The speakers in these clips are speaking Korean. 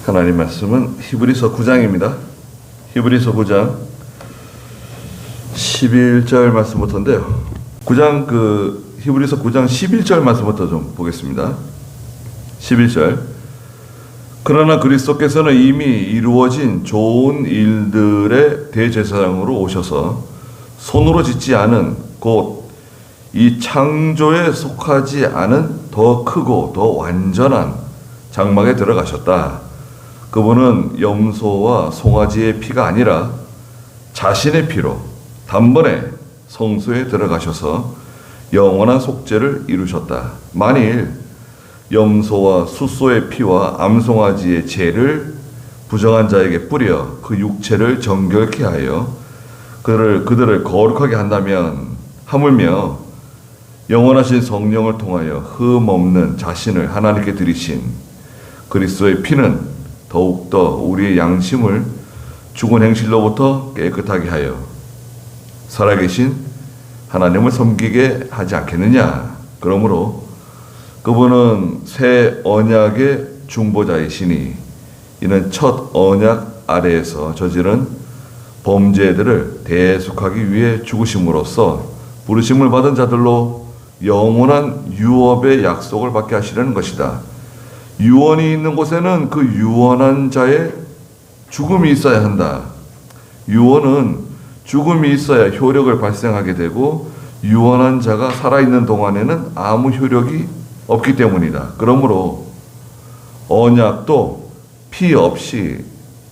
하나님 말씀은 히브리서 9장입니다. 히브리서 9장 11절 말씀부터인데요. 히브리서 9장 11절 말씀부터 좀 보겠습니다. 11절. 그러나 그리스도께서는 이미 이루어진 좋은 일들의 대제사장으로 오셔서 손으로 짓지 않은 곧 이 창조에 속하지 않은 더 크고 더 완전한 장막에 들어가셨다. 그분은 염소와 송아지의 피가 아니라 자신의 피로 단번에 성소에 들어가셔서 영원한 속죄를 이루셨다. 만일 염소와 숫소의 피와 암송아지의 죄를 부정한 자에게 뿌려 그 육체를 정결케 하여 그들을 거룩하게 한다면 하물며 영원하신 성령을 통하여 흠 없는 자신을 하나님께 드리신 그리스도의 피는 더욱더 우리의 양심을 죽은 행실로부터 깨끗하게 하여 살아계신 하나님을 섬기게 하지 않겠느냐. 그러므로 그분은 새 언약의 중보자이시니 이는 첫 언약 아래에서 저지른 범죄들을 대속하기 위해 죽으심으로써 부르심을 받은 자들로 영원한 유업의 약속을 받게 하시려는 것이다. 유언이 있는 곳에는 그 유언한 자의 죽음이 있어야 한다. 유언은 죽음이 있어야 효력을 발생하게 되고 유언한 자가 살아있는 동안에는 아무 효력이 없기 때문이다. 그러므로 언약도 피 없이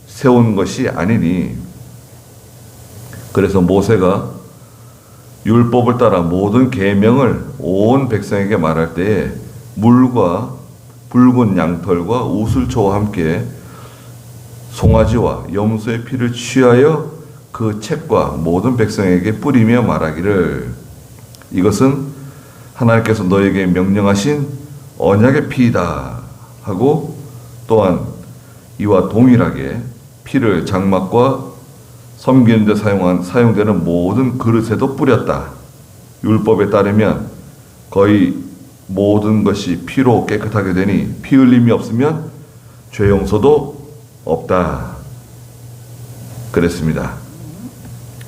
세운 것이 아니니 그래서 모세가 율법을 따라 모든 계명을 온 백성에게 말할 때에 물과 붉은 양털과 우슬초와 함께 송아지와 염소의 피를 취하여 그 책과 모든 백성에게 뿌리며 말하기를 이것은 하나님께서 너에게 명령하신 언약의 피이다 하고 또한 이와 동일하게 피를 장막과 섬기는 데 사용되는 모든 그릇에도 뿌렸다. 율법에 따르면 거의 모든 것이 피로 깨끗하게 되니 피 흘림이 없으면 죄 용서도 없다. 그랬습니다.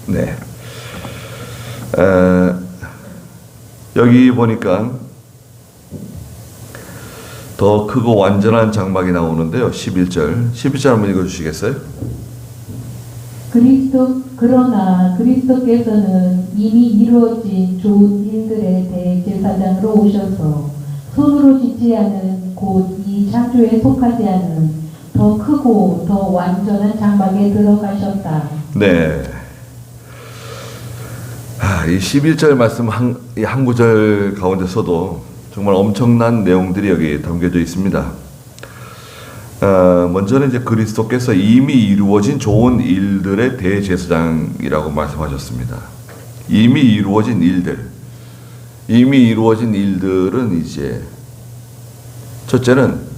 네. 여기 보니까 더 크고 완전한 장막이 나오는데요. 11절 한번 읽어주시겠어요? 그러나 그리스도께서는 이미 이루어진 좋은 일들의 대제사장으로 오셔서 손으로 짓지 않은 곧 이 창조에 속하지 않은 더 크고 더 완전한 장막에 들어가셨다. 네. 이 11절 말씀 한 구절 가운데서도 정말 엄청난 내용들이 여기 담겨져 있습니다. 먼저는 이제 그리스도께서 이미 이루어진 좋은 일들의 대제사장이라고 말씀하셨습니다. 이미 이루어진 일들은 이제 첫째는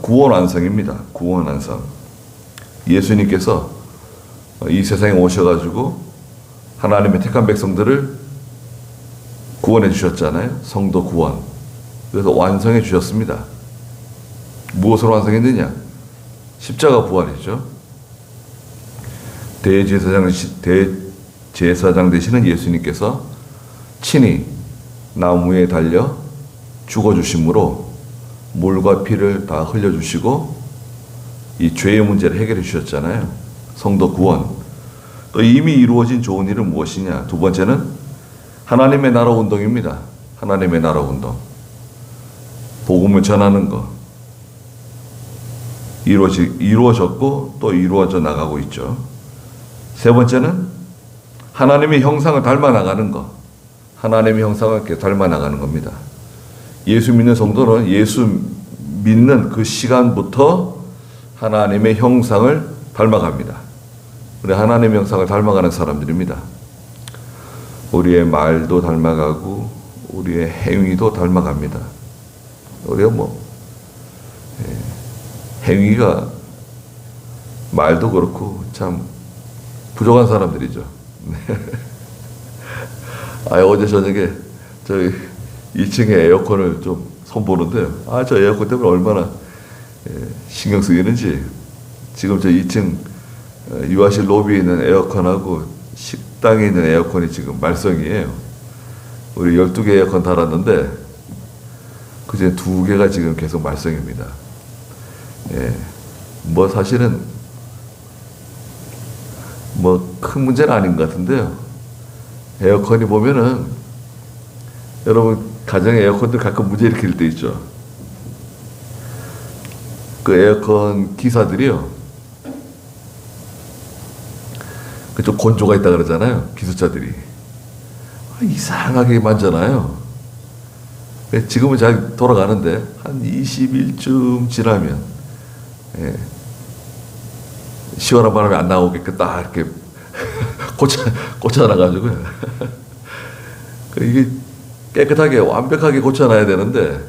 구원 완성입니다. 구원 완성. 예수님께서 이 세상에 오셔가지고 하나님의 택한 백성들을 구원해 주셨잖아요. 성도 구원. 그래서 완성해 주셨습니다. 무엇으로 완성했느냐? 십자가 부활이죠. 대제사장 되시는 예수님께서 친히 나무에 달려 죽어주심으로 물과 피를 다 흘려주시고 이 죄의 문제를 해결해 주셨잖아요. 성도 구원. 또 이미 이루어진 좋은 일은 무엇이냐? 두 번째는 하나님의 나라 운동입니다. 하나님의 나라 운동. 복음을 전하는 것. 이루어졌고 또 이루어져 나가고 있죠. 세 번째는 하나님의 형상을 닮아 나가는 것. 하나님의 형상을 이렇게 닮아 나가는 겁니다. 예수 믿는 성도는 예수 믿는 그 시간부터 하나님의 형상을 닮아갑니다. 우리 하나님의 형상을 닮아가는 사람들입니다. 우리의 말도 닮아가고 우리의 행위도 닮아갑니다. 우리가 행위가 말도 그렇고 참 부족한 사람들이죠. 어제 저녁에 저희 2층에 에어컨을 좀 손보는데요. 저 에어컨 때문에 얼마나 신경 쓰이는지 지금 저 2층 유아실 로비에 있는 에어컨하고 식당에 있는 에어컨이 지금 말썽이에요. 우리 12개 에어컨 달았는데 그중에 2개가 지금 계속 말썽입니다. 뭐 사실은 뭐 큰 문제는 아닌 것 같은데요. 에어컨이 보면은 여러분 가정에 에어컨들 가끔 문제 일으킬 때 있죠. 그 에어컨 기사들이요. 그좀 건조가 있다 그러잖아요. 기술자들이. 이상하게 만져놔요. 지금은 잘 돌아가는데 한 20일쯤 지나면 시원한 바람이 안 나오게끔 딱 이렇게 꽂혀놔가지고요. 이게 깨끗하게 완벽하게 고쳐놔야 되는데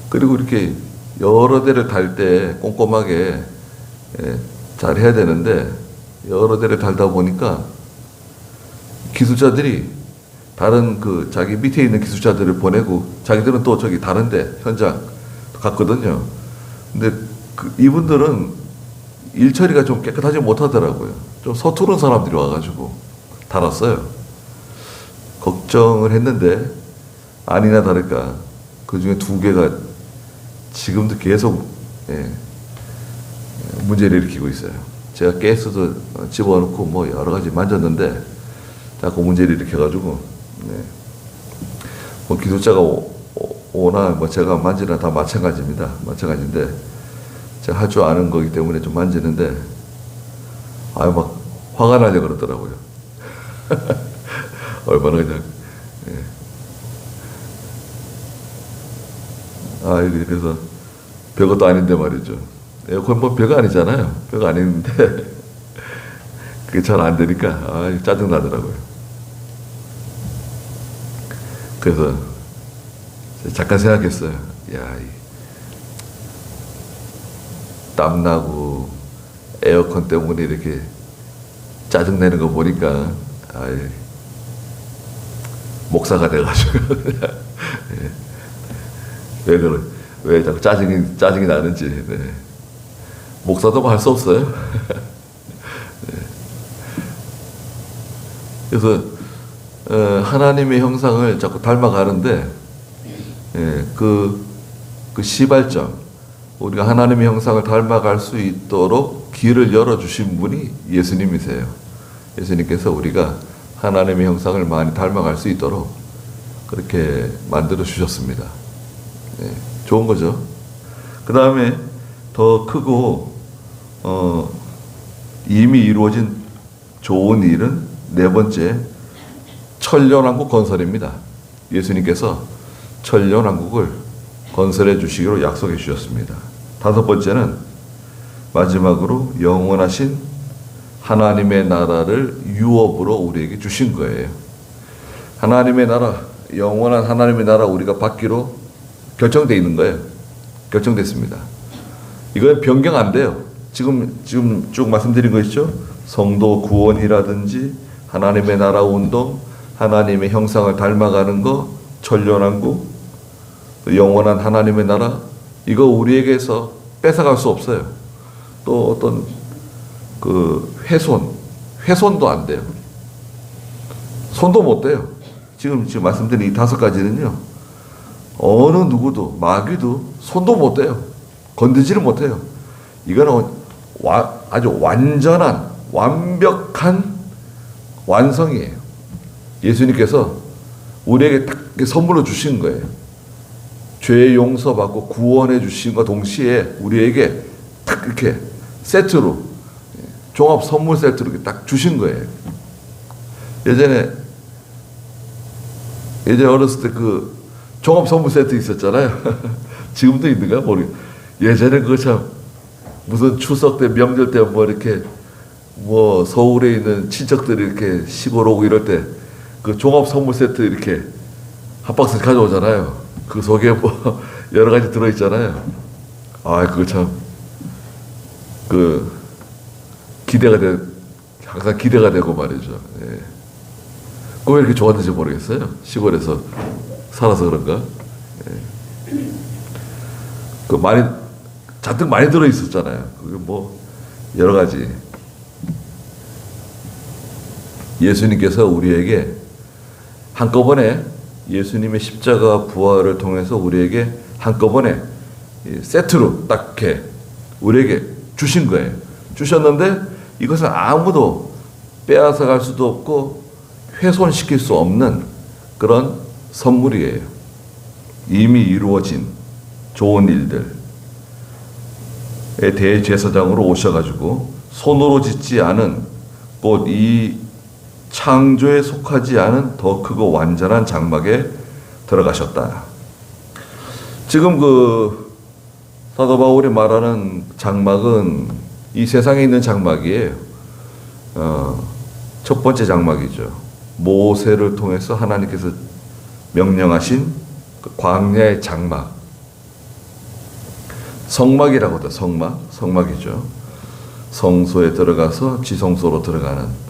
그리고 이렇게 여러 대를 달 때 꼼꼼하게 잘 해야 되는데 여러 대를 달다 보니까 기술자들이 다른 그 자기 밑에 있는 기술자들을 보내고 자기들은 또 저기 다른데 현장 갔거든요. 근데 이분들은 일 처리가 좀 깨끗하지 못하더라고요. 좀 서투른 사람들이 와가지고 달았어요. 걱정을 했는데 아니나 다를까 그 중에 2개가 지금도 계속 문제를 일으키고 있어요. 제가 가스도 집어넣고 뭐 여러 가지 만졌는데 자꾸 문제를 일으켜가지고 뭐 기술자가 오나 뭐 제가 만지나 다 마찬가지입니다. 마찬가지인데 제가 할 줄 아는 거기 때문에 좀 만지는데 막 화가 나려 그러더라고요. 얼마나 그냥 그래서 별것도 아닌데 말이죠. 에어컨 뭐 별거 아니잖아요. 별거 아닌데 그게 잘 안 되니까 짜증 나더라고요. 그래서 잠깐 생각했어요. 땀나고 에어컨 때문에 이렇게 짜증내는 거 보니까 목사가 돼가지고 왜 자꾸 짜증이 나는지. 목사도 뭐 할 수 없어요. 그래서 하나님의 형상을 자꾸 닮아가는데 그 시발점, 우리가 하나님의 형상을 닮아갈 수 있도록 길을 열어주신 분이 예수님이세요. 예수님께서 우리가 하나님의 형상을 많이 닮아갈 수 있도록 그렇게 만들어 주셨습니다. 좋은 거죠. 그 다음에 더 크고 이미 이루어진 좋은 일은 4번째, 천년왕국 건설입니다. 예수님께서 천년왕국을 건설해 주시기로 약속해 주셨습니다. 5번째는 마지막으로 영원하신 하나님의 나라를 유업으로 우리에게 주신 거예요. 하나님의 나라, 영원한 하나님의 나라 우리가 받기로 결정되어 있는 거예요. 결정됐습니다. 이건 변경 안 돼요. 지금 쭉 말씀드린 거 있죠? 성도 구원이라든지 하나님의 나라 운동, 하나님의 형상을 닮아가는 거, 천년왕국, 영원한 하나님의 나라, 이거 우리에게서 뺏어갈 수 없어요. 또 어떤 그 훼손도 안 돼요. 손도 못 대요. 지금 말씀드린 이 5가지는요, 어느 누구도, 마귀도 손도 못 대요. 건드지를 못해요. 이거는 아주 완전한, 완벽한 완성이에요. 예수님께서 우리에게 딱 선물로 주신 거예요. 죄 용서받고 구원해 주신과 동시에 우리에게 딱 이렇게 세트로, 종합 선물 세트로 이렇게 딱 주신 거예요. 예전에 어렸을 때 그 종합 선물 세트 있었잖아요. 지금도 있는가 모르겠어요. 예전에 그거 참 무슨 추석 때 명절 때 뭐 이렇게 뭐 서울에 있는 친척들이 이렇게 시골 오고 이럴 때 그 종합 선물 세트 이렇게 한 박스 가져오잖아요. 그 속에 뭐 여러 가지 들어있잖아요. 그거 참 그 항상 기대가 되고 말이죠. 그거 왜 이렇게 좋았는지 모르겠어요. 시골에서 살아서 그런가. 그 많이 잔뜩 많이 들어 있었잖아요. 그게 뭐 여러 가지. 예수님께서 우리에게 한꺼번에 예수님의 십자가 부활을 통해서 우리에게 한꺼번에 세트로 딱 이렇게 우리에게 주신 거예요. 주셨는데 이것은 아무도 빼앗아 갈 수도 없고 훼손시킬 수 없는 그런 선물이에요. 이미 이루어진 좋은 일들에 대제사장으로 오셔가지고 손으로 짓지 않은 곧 이 창조에 속하지 않은 더 크고 완전한 장막에 들어가셨다. 지금 그 사도 바울이 말하는 장막은 이 세상에 있는 장막이에요. 첫 번째 장막이죠. 모세를 통해서 하나님께서 명령하신 그 광야의 장막. 성막이라고 하죠. 성막이죠. 성소에 들어가서 지성소로 들어가는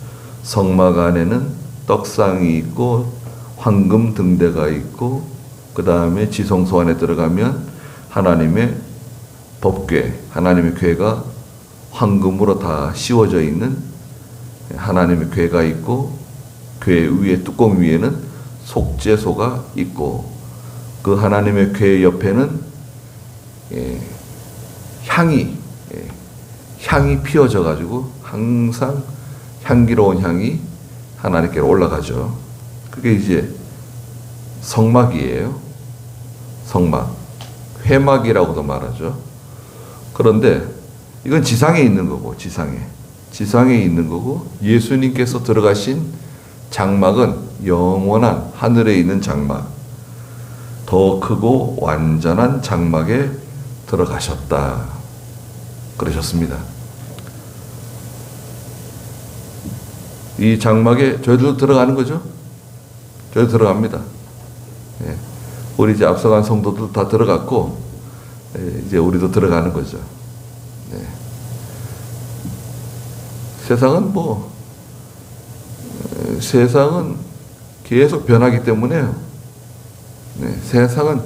성막 안에는 떡상이 있고 황금 등대가 있고 그 다음에 지성소 안에 들어가면 하나님의 법궤, 하나님의 궤가 황금으로 다 씌워져 있는 하나님의 궤가 있고 궤 위에 뚜껑 위에는 속죄소가 있고 그 하나님의 궤 옆에는 향이 피어져 가지고 항상 향기로운 향이 하나님께로 올라가죠. 그게 이제 성막이에요. 성막. 회막이라고도 말하죠. 그런데 이건 지상에 있는 거고, 지상에 있는 거고, 예수님께서 들어가신 장막은 영원한 하늘에 있는 장막, 더 크고 완전한 장막에 들어가셨다. 그러셨습니다. 이 장막에 저희들도 들어가는 거죠. 저희도 들어갑니다. 예. 우리 이제 앞서간 성도들 다 들어갔고, 이제 우리도 들어가는 거죠. 네. 세상은 계속 변하기 때문에요. 네. 세상은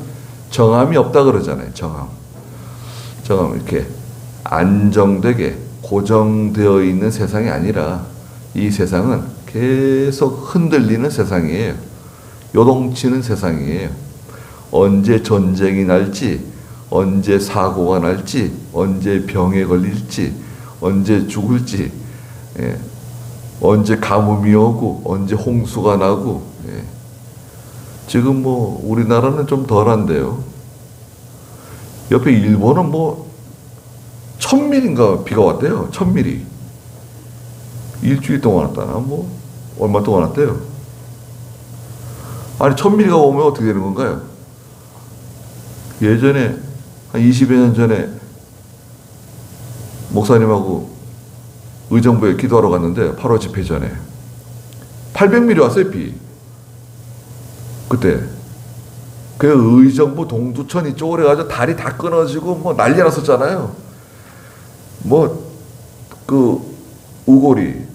정함이 없다 그러잖아요. 정함 이렇게 안정되게 고정되어 있는 세상이 아니라 이 세상은 계속 흔들리는 세상이에요. 요동치는 세상이에요. 언제 전쟁이 날지, 언제 사고가 날지, 언제 병에 걸릴지, 언제 죽을지, 언제 가뭄이 오고, 언제 홍수가 나고. 지금 뭐 우리나라는 좀 덜한데요. 옆에 일본은 뭐 1000mm인가 비가 왔대요. 1000mm. 일주일 동안 왔다나 뭐 얼마 동안 왔대요. 아니 1000mm가 오면 어떻게 되는 건가요? 예전에 한 20여 년 전에 목사님하고 의정부에 기도하러 갔는데 8월 집회 전에 800mm 왔어요. 비. 그때 그 의정부 동두천이 쪼그려가지고 다리 다 끊어지고 뭐 난리 났었잖아요. 뭐 그 우고리,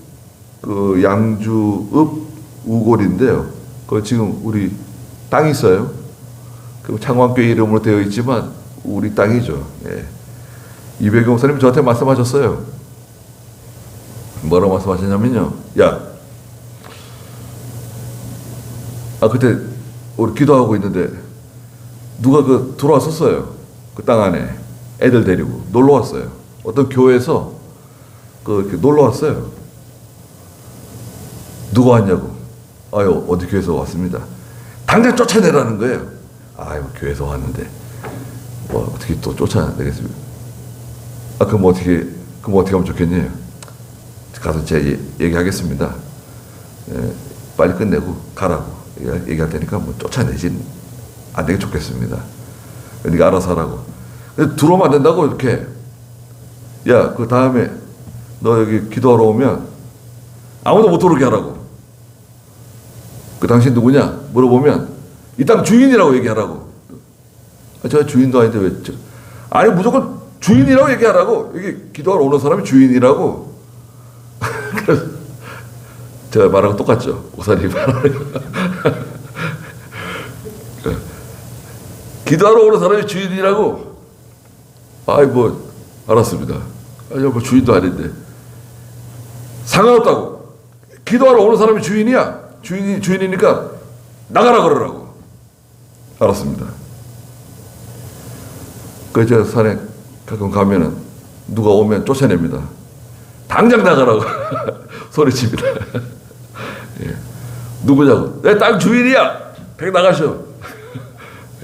그 양주읍 우고리인데요. 그 지금 우리 땅 있어요. 그 창왕교회 이름으로 되어 있지만 우리 땅이죠. 예. 이백영 목사님 저한테 말씀하셨어요. 뭐라고 말씀하셨냐면요. 야, 그때 우리 기도하고 있는데 누가 그 들어왔었어요. 그 땅 안에 애들 데리고 놀러 왔어요. 어떤 교회에서 이렇게 놀러 왔어요. 누가 왔냐고. 아유, 어디 교회에서 왔습니다. 당장 쫓아내라는 거예요. 아유, 교회에서 왔는데 뭐 어떻게 또 쫓아내겠습니까? 그럼 어떻게 하면 좋겠냐요? 가서 제가 얘기하겠습니다. 빨리 끝내고 가라고 얘기할 테니까 뭐 쫓아내진 안 되게 좋겠습니다. 네가 알아서 하라고. 들어오면 안 된다고 이렇게. 야, 그 다음에 너 여기 기도하러 오면 아무도 못 들어오게 하라고. 그 당신 누구냐? 물어보면 이 땅 주인이라고 얘기하라고. 제가 주인도 아닌데 왜? 아니 무조건 주인이라고 얘기하라고. 여기 기도하러 오는 사람이 주인이라고. 그래서 제가 말하고 똑같죠. 목사님 말하는 거. 기도하러 오는 사람이 주인이라고. 아이 뭐 알았습니다. 아니 뭐 주인도 아닌데 상관없다고. 기도하러 오는 사람이 주인이야. 주인이니까 나가라 그러라고. 알았습니다. 그 저 산에 가끔 가면은 누가 오면 쫓아냅니다. 당장 나가라고 소리칩니다. 예. 누구냐고? 내 땅 주인이야. 백 나가셔.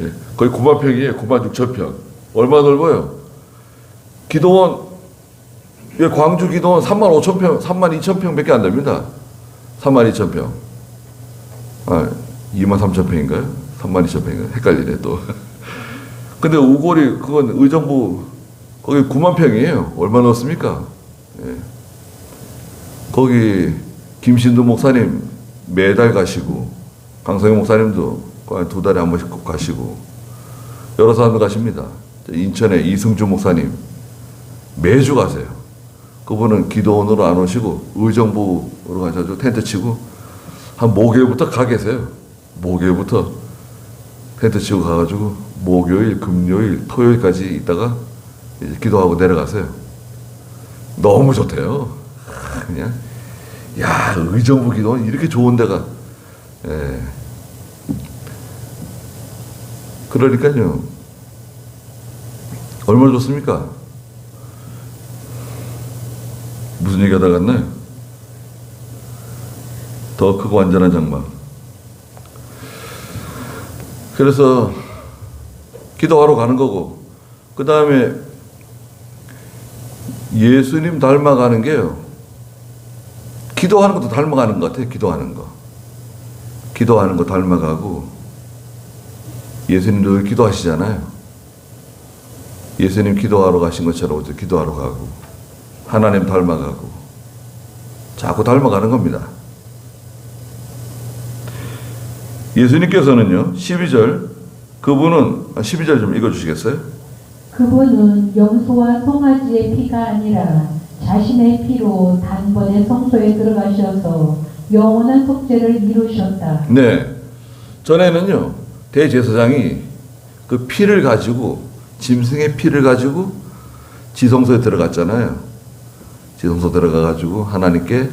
예. 거의 9만 평이에요. 9만 6천 평. 얼마 넓어요? 기도원, 예, 광주 기도원 3만 5천 평, 3만 2천 평밖에 안 됩니다. 3만 2천 평. 아, 2만 3천 평인가요? 3만 2천 평인가요? 헷갈리네 또. 근데 우골이 그건 의정부 거기 9만 평이에요. 얼마 넣었습니까? 예. 거기 김신두 목사님 매달 가시고 강성희 목사님도 한 2달에 한 번씩 꼭 가시고 여러 사람들 가십니다. 인천에 이승주 목사님 매주 가세요. 그분은 기도원으로 안 오시고 의정부로 가셔서 텐트 치고 한 목요일부터 가 계세요. 목요일부터 텐트 치고 가가지고 목요일, 금요일, 토요일까지 있다가 이제 기도하고 내려가세요. 너무 좋대요. 그냥 야 의정부 기도원 이렇게 좋은 데가. 예. 그러니까요. 얼마나 좋습니까? 무슨 얘기 하다 갔나요? 더 크고 완전한 장막. 그래서 기도하러 가는 거고, 그 다음에 예수님 닮아가는 게요. 기도하는 것도 닮아가는 것 같아요. 기도하는 거. 기도하는 거 닮아가고, 예수님도 늘 기도하시잖아요. 예수님 기도하러 가신 것처럼 어제 기도하러 가고, 하나님 닮아가고, 자꾸 닮아가는 겁니다. 예수님께서는요, 12절, 그분은, 12절 좀 읽어주시겠어요? 그분은 염소와 송아지의 피가 아니라 자신의 피로 단번에 성소에 들어가셔서 영원한 속죄를 이루셨다. 네. 전에는요, 대제사장이 그 피를 가지고, 짐승의 피를 가지고 지성소에 들어갔잖아요. 지성소 들어가가지고 하나님께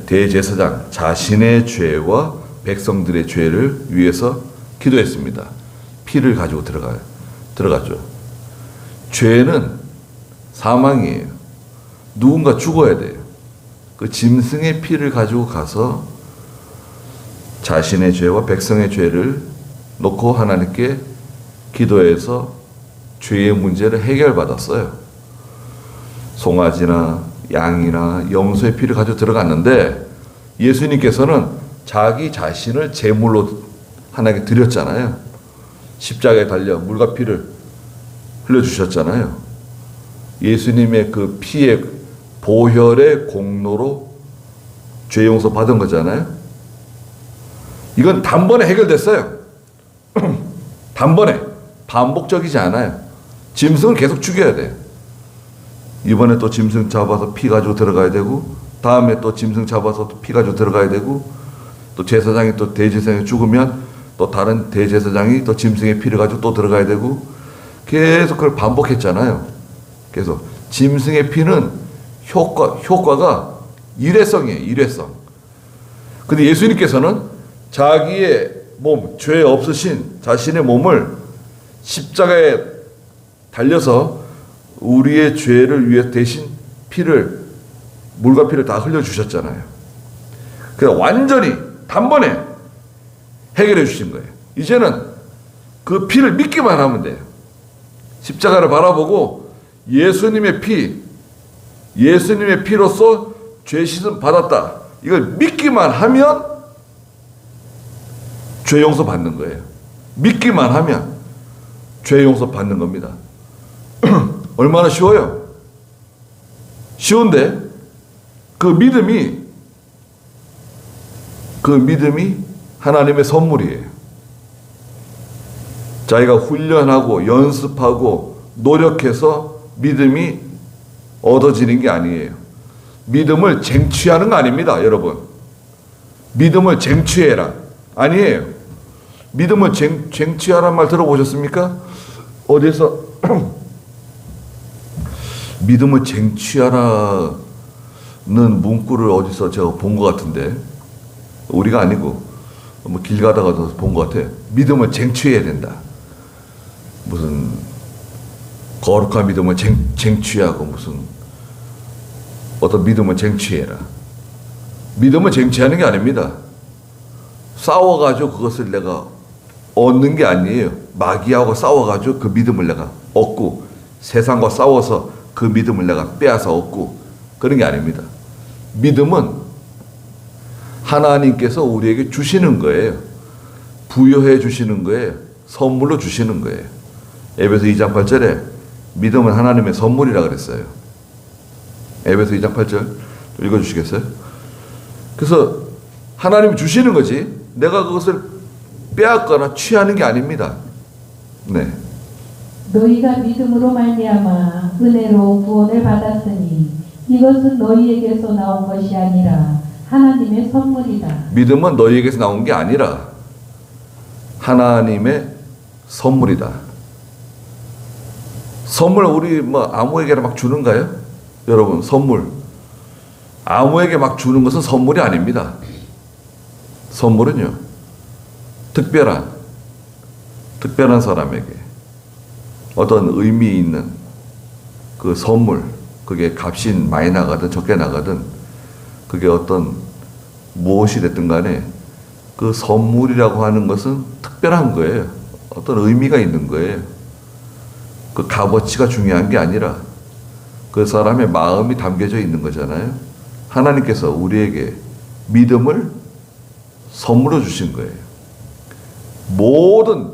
대제사장 자신의 죄와 백성들의 죄를 위해서 기도했습니다. 피를 가지고 들어갔죠. 죄는 사망이에요. 누군가 죽어야 돼요. 그 짐승의 피를 가지고 가서 자신의 죄와 백성의 죄를 놓고 하나님께 기도해서 죄의 문제를 해결받았어요. 송아지나 양이나 염소의 피를 가지고 들어갔는데 예수님께서는 자기 자신을 제물로 하나님께 드렸잖아요. 십자가에 달려 물과 피를 흘려주셨잖아요. 예수님의 그 피의 보혈의 공로로 죄 용서 받은 거잖아요. 이건 단번에 해결됐어요. 단번에. 반복적이지 않아요. 짐승을 계속 죽여야 돼요. 이번에 또 짐승 잡아서 피 가지고 들어가야 되고, 다음에 또 짐승 잡아서 또 피 가지고 들어가야 되고, 또 제사장이 또 대제사장이 죽으면 또 다른 대제사장이 또 짐승의 피를 가지고 또 들어가야 되고, 계속 그걸 반복했잖아요. 그래서 짐승의 피는 효과가 일회성이에요. 일회성. 근데 예수님께서는 자기의 몸, 죄 없으신 자신의 몸을 십자가에 달려서 우리의 죄를 위해 대신 피를, 물과 피를 다 흘려주셨잖아요. 그래서 완전히 단번에 해결해 주신 거예요. 이제는 그 피를 믿기만 하면 돼요. 십자가를 바라보고 예수님의 피로서 죄 씻음 받았다. 이걸 믿기만 하면 죄 용서 받는 거예요. 믿기만 하면 죄 용서 받는 겁니다. 얼마나 쉬워요? 쉬운데 그 믿음이 하나님의 선물이에요. 자기가 훈련하고 연습하고 노력해서 믿음이 얻어지는 게 아니에요. 믿음을 쟁취하는 거 아닙니다, 여러분. 믿음을 쟁취해라. 아니에요. 믿음을 쟁취하라는 말 들어보셨습니까? 어디서 믿음을 쟁취하라는 문구를 어디서 제가 본 것 같은데, 우리가 아니고 뭐 길 가다가도 본 것 같아. 믿음을 쟁취해야 된다. 무슨 거룩한 믿음을 쟁취하고 무슨 어떤 믿음을 쟁취해라. 믿음을 쟁취하는 게 아닙니다. 싸워가지고 그것을 내가 얻는 게 아니에요. 마귀하고 싸워가지고 그 믿음을 내가 얻고 세상과 싸워서 그 믿음을 내가 빼앗아 얻고 그런 게 아닙니다. 믿음은 하나님께서 우리에게 주시는 거예요. 부여해 주시는 거예요. 선물로 주시는 거예요. 에베소 2장 8절에 믿음은 하나님의 선물이라 그랬어요. 에베소 2장 8절 읽어주시겠어요? 그래서 하나님이 주시는 거지 내가 그것을 빼앗거나 취하는 게 아닙니다. 네. 너희가 믿음으로 말미암아 은혜로 구원을 받았으니 이것은 너희에게서 나온 것이 아니라 하나님의 선물이다. 믿음은 너희에게서 나온 게 아니라 하나님의 선물이다. 선물 우리 뭐 아무에게나 막 주는가요? 여러분 선물 아무에게 막 주는 것은 선물이 아닙니다. 선물은요 특별한 사람에게 어떤 의미 있는 그 선물 그게 값이 많이 나가든 적게 나가든 그게 어떤 무엇이 됐든 간에 그 선물이라고 하는 것은 특별한 거예요. 어떤 의미가 있는 거예요. 그 값어치가 중요한 게 아니라 그 사람의 마음이 담겨져 있는 거잖아요. 하나님께서 우리에게 믿음을 선물로 주신 거예요.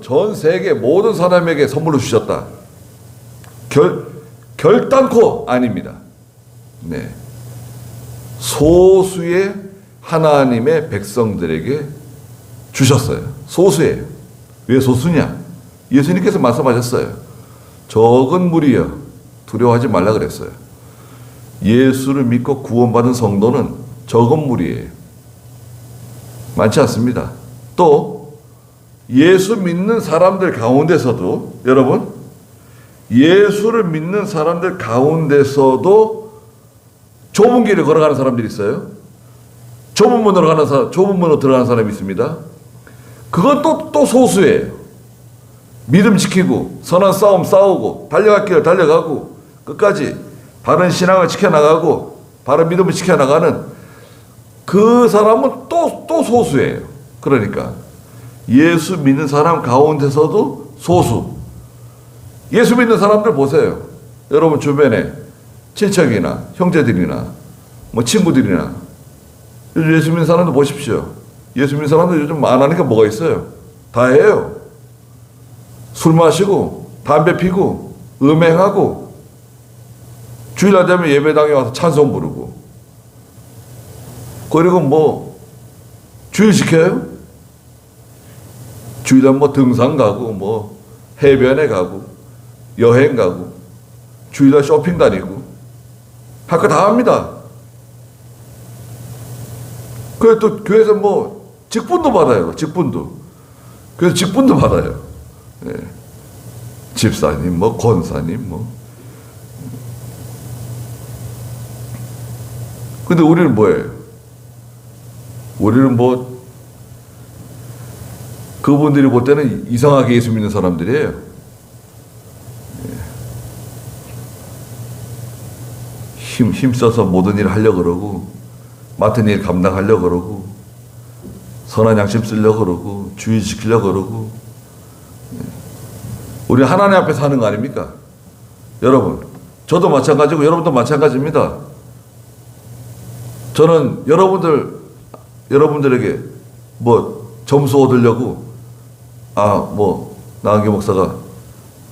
전 세계 모든 사람에게 선물로 주셨다. 결단코 아닙니다. 네. 소수의 하나님의 백성들에게 주셨어요. 소수예요. 왜 소수냐? 예수님께서 말씀하셨어요. 적은 무리여 두려워하지 말라 그랬어요. 예수를 믿고 구원받은 성도는 적은 무리예요. 많지 않습니다. 또 예수 믿는 사람들 가운데서도 여러분 예수를 믿는 사람들 가운데서도 좁은 길을 걸어가는 사람들이 있어요. 좁은 문으로 들어가는 사람이 있습니다. 그건 또 소수예요. 믿음 지키고 선한 싸움 싸우고 달려갈 길을 달려가고 끝까지 바른 신앙을 지켜나가고 바른 믿음을 지켜나가는 그 사람은 또 소수예요. 그러니까 예수 믿는 사람 가운데서도 소수. 예수 믿는 사람들 보세요. 여러분 주변에 친척이나 형제들이나 뭐 친구들이나 요즘 예수 믿는 사람들 보십시오. 예수 믿는 사람들 요즘 안 하니까 뭐가 있어요? 다 해요. 술 마시고 담배 피고 음행하고 주일날 되면 예배당에 와서 찬송 부르고 그리고 뭐 주일 지켜요? 주일날 뭐 등산 가고 뭐 해변에 가고 여행 가고 주일날 쇼핑 다니고 할 거 다 합니다. 그래서 또 교회에서 뭐 직분도 받아요. 직분도. 그래서 직분도 받아요. 네. 집사님, 뭐 권사님, 뭐. 근데 우리는 뭐예요? 우리는 뭐 그분들이 볼 때는 이상하게 예수 믿는 사람들이에요. 힘써서 모든 일을 하려고 그러고 맡은 일 감당하려고 그러고 선한 양심 쓰려고 그러고 주의 지키려고 그러고 우리 하나님 앞에서 하는 거 아닙니까? 여러분 저도 마찬가지고 여러분도 마찬가지입니다. 저는 여러분들에게 뭐 점수 얻으려고 뭐 나은기 목사가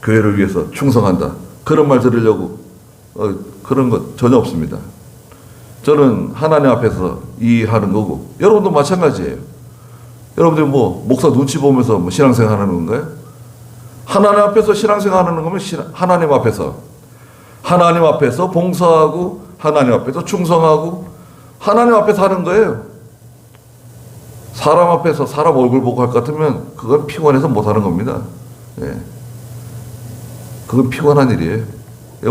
교회를 위해서 충성한다 그런 말 들으려고 그런 것 전혀 없습니다. 저는 하나님 앞에서 이해하는 거고 여러분도 마찬가지예요. 여러분들 뭐 목사 눈치 보면서 뭐 신앙생활 하는 건가요? 하나님 앞에서 신앙생활 하는 거면 하나님 앞에서 봉사하고 하나님 앞에서 충성하고 하나님 앞에서 하는 거예요. 사람 앞에서 사람 얼굴 보고 할 것 같으면 그건 피곤해서 못 하는 겁니다. 예. 그건 피곤한 일이에요.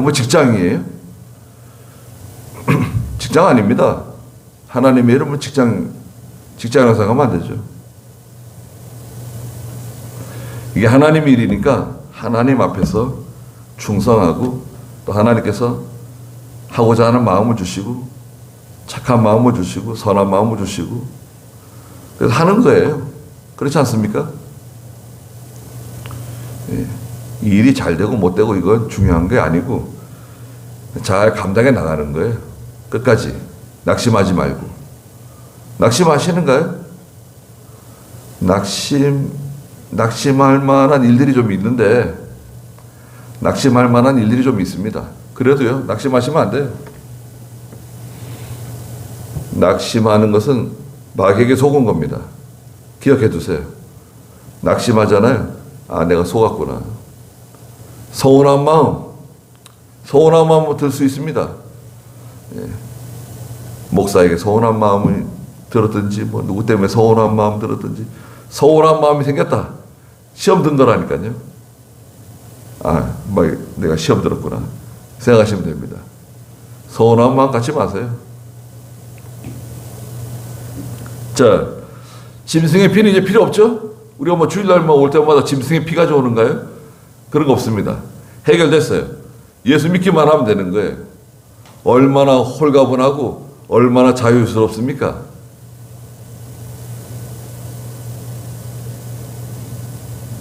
뭐 직장이에요? 직장 아닙니다. 하나님의 이름은 직장이라고 생각하면 안 되죠. 이게 하나님 일이니까 하나님 앞에서 충성하고 또 하나님께서 하고자 하는 마음을 주시고 착한 마음을 주시고 선한 마음을 주시고 그래서 하는 거예요. 그렇지 않습니까? 예. 이 일이 잘 되고 못 되고 이건 중요한 게 아니고 잘 감당해 나가는 거예요. 끝까지 낙심하지 말고. 낙심하시는가요? 낙심할 만한 일들이 좀 있는데 낙심할 만한 일들이 좀 있습니다. 그래도요, 낙심하시면 안 돼요. 낙심하는 것은 마귀에게 속은 겁니다. 기억해 두세요. 낙심하잖아요. 아, 내가 속았구나. 서운한 마음 들 수 있습니다. 예. 목사에게 서운한 마음이 들었든지, 뭐 누구 때문에 서운한 마음 들었든지, 서운한 마음이 생겼다. 시험 든 거라니까요. 아, 내가 시험 들었구나. 생각하시면 됩니다. 서운한 마음 갖지 마세요. 자, 짐승의 피는 이제 필요 없죠? 우리가 뭐 주일날만 올 때마다 짐승의 피 가져오는가요? 그런 거 없습니다. 해결됐어요. 예수 믿기만 하면 되는 거예요. 얼마나 홀가분하고 얼마나 자유스럽습니까?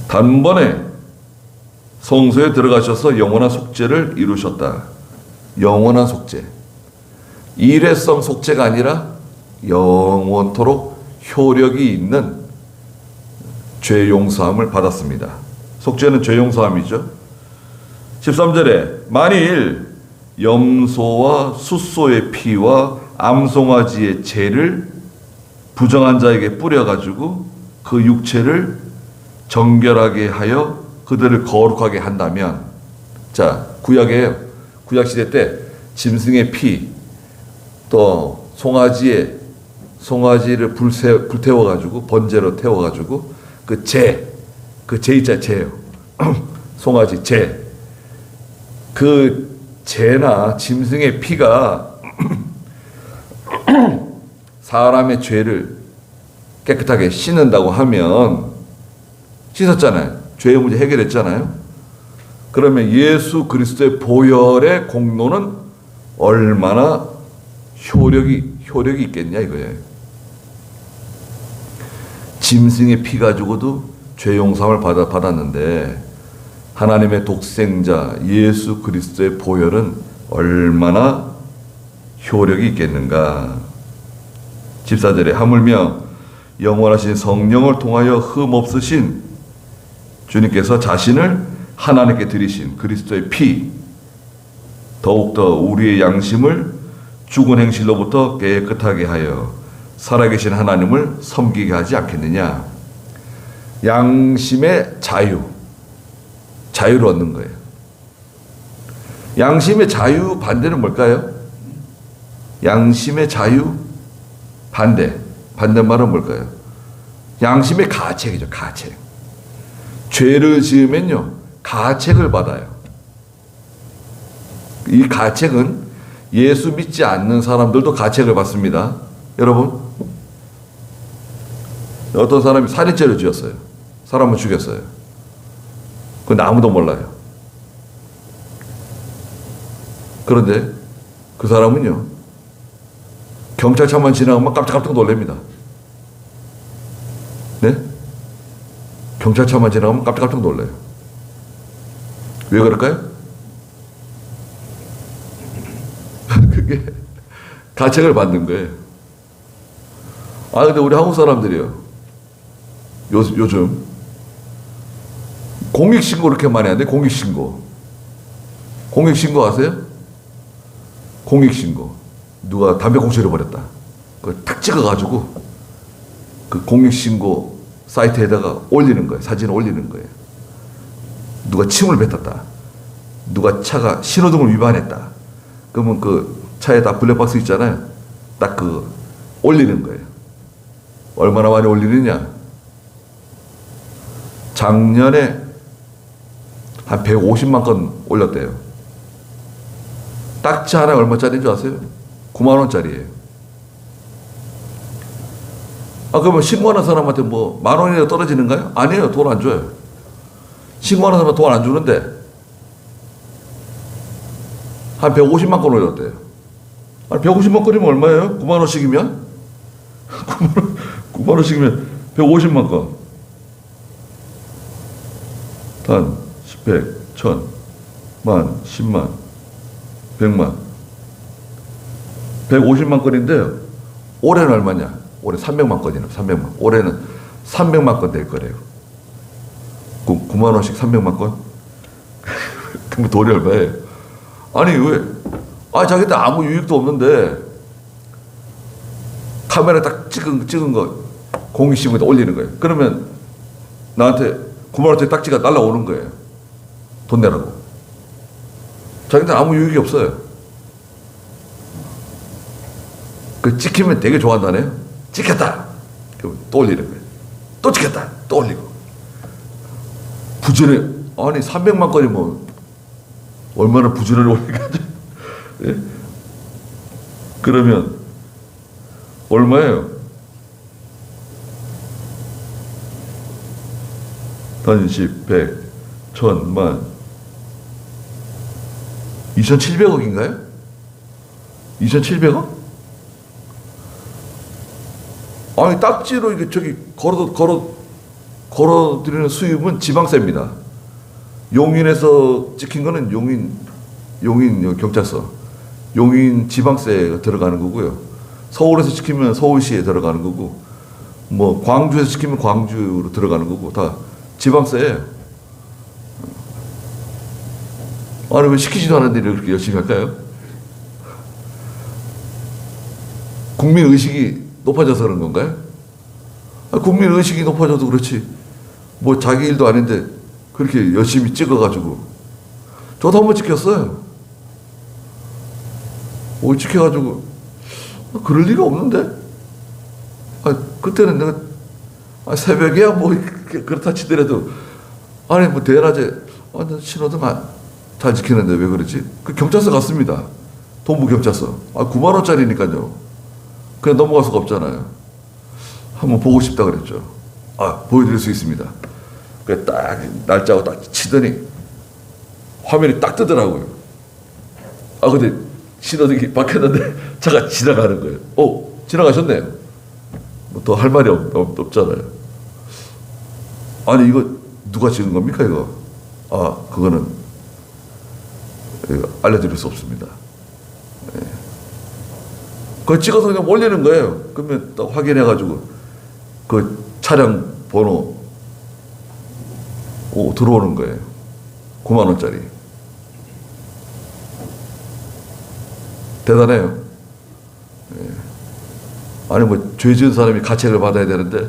단번에 성소에 들어가셔서 영원한 속죄를 이루셨다. 영원한 속죄. 일회성 속죄가 아니라 영원토록 효력이 있는 죄 용서함을 받았습니다. 속죄는 죄 용서함이죠. 13절에 만일 염소와 숫소의 피와 암송아지의 죄를 부정한 자에게 뿌려가지고 그 육체를 정결하게 하여 그들을 거룩하게 한다면, 자, 구약이에요. 구약 시대 때 짐승의 피, 또 송아지를 불태워가지고 번제로 태워가지고 그 있잖아요. 죄요. 송아지 죄. 그 죄나 짐승의 피가 사람의 죄를 깨끗하게 씻는다고 하면, 씻었잖아요. 죄의 문제 해결했잖아요. 그러면 예수 그리스도의 보혈의 공로는 얼마나 효력이 있겠냐 이거예요. 짐승의 피 가지고도 죄 용서함을 받았는데 하나님의 독생자 예수 그리스도의 보혈은 얼마나 효력이 있겠는가. 14절에 하물며 영원하신 성령을 통하여 흠없으신 주님께서 자신을 하나님께 드리신 그리스도의 피, 더욱더 우리의 양심을 죽은 행실로부터 깨끗하게 하여 살아계신 하나님을 섬기게 하지 않겠느냐. 양심의 자유를 얻는 거예요. 양심의 자유 반대는 뭘까요? 양심의 자유 반대말은 뭘까요? 양심의 가책이죠. 가책. 죄를 지으면요, 가책을 받아요. 이 가책은 예수 믿지 않는 사람들도 가책을 받습니다. 여러분, 어떤 사람이 살인죄를 지었어요. 사람을 죽였어요. 그건 아무도 몰라요. 그런데 그 사람은요, 경찰차만 지나가면 깜짝깜짝 놀랍니다. 네? 경찰차만 지나가면 깜짝깜짝 놀라요. 왜 그럴까요? 그게 가책을 받는 거예요. 아, 근데 우리 한국 사람들이요, 요즘 공익신고 그렇게 많이 하는데, 공익신고 아세요? 공익신고. 누가 담배꽁초를 버렸다. 그걸 탁 찍어가지고 그 공익신고 사이트에다가 올리는 거예요. 사진을 올리는 거예요. 누가 침을 뱉었다. 누가 차가 신호등을 위반했다. 그러면 그 차에다 블랙박스 있잖아요. 딱 그 올리는 거예요. 얼마나 많이 올리느냐. 작년에 한 150만 건 올렸대요. 딱지 하나에 얼마짜리인 줄 아세요? 9만 원짜리예요. 그러면 신고하는 사람한테 뭐 10,000원이라도 떨어지는가요? 아니에요. 돈 안 줘요. 신고하는 사람은 돈 안 주는데 한 150만 건 올렸대요. 아니 150만 건이면 얼마예요? 9만 원씩이면? 9만 원씩이면 150만 건. 단, 10, 1000, 만, 10만, 100만. 150만 건인데요. 올해는 얼마냐? 올해 300만 건이네. 300만. 올해는 300만 건 될 거래요. 9만 원씩 300만 건? 그럼 돈이 얼마예요? 아니 왜? 자기한테 아무 유익도 없는데 카메라 딱 찍은 거 공익신고에다 올리는 거예요. 그러면 나한테 9만 원짜리 딱지가 날라오는 거예요. 돈 내라고. 자기한테 아무 유익이 없어요. 그 찍히면 되게 좋아한다네요. 찍혔다. 그럼 또 올리는 거예요. 또 찍혔다. 또 올리고. 부지런히 아니 300만 건이 뭐 얼마나 부지런히 올리가지고 예? 그러면 얼마예요? 단 10, 100, 1000, 만 2,700억인가요? 2,700억? 아니 딱지로 이게 저기 걸어드리는 수입은 지방세입니다. 용인에서 찍힌 거는 용인 경찰서, 용인 지방세가 들어가는 거고요. 서울에서 찍히면 서울시에 들어가는 거고, 뭐 광주에서 찍히면 광주로 들어가는 거고, 다 지방세예요. 아니 왜 시키지도 않은 일을 그렇게 열심히 할까요? 국민 의식이 높아져서 그런 건가요? 국민 의식이 높아져도 그렇지 뭐 자기 일도 아닌데 그렇게 열심히 찍어가지고 저도 한번 찍혔어요. 찍혀가지고 그럴 리가 없는데 그때는 내가 새벽에야 뭐 그렇다 치더라도 아니 뭐 대낮에 나 신호등 잘 지키는데 왜 그러지? 그 경찰서 갔습니다. 동부경찰서. 9만 원짜리니까요. 그냥 넘어갈 수가 없잖아요. 한번 보고 싶다 그랬죠. 보여드릴 수 있습니다. 그래 딱 날짜하고 딱 치더니 화면이 딱 뜨더라고요. 근데 신호등이 바뀌었는데 차가 지나가는 거예요. 지나가셨네요. 뭐 더 할 말이 없잖아요. 아니 이거 누가 찍은 겁니까 이거? 그거는 알려드릴 수 없습니다. 그거 찍어서 그냥 올리는 거예요. 그러면 또 확인해가지고 그 차량 번호 들어오는 거예요. 9만 원짜리. 대단해요. 아니 뭐 죄 지은 사람이 가책을 받아야 되는데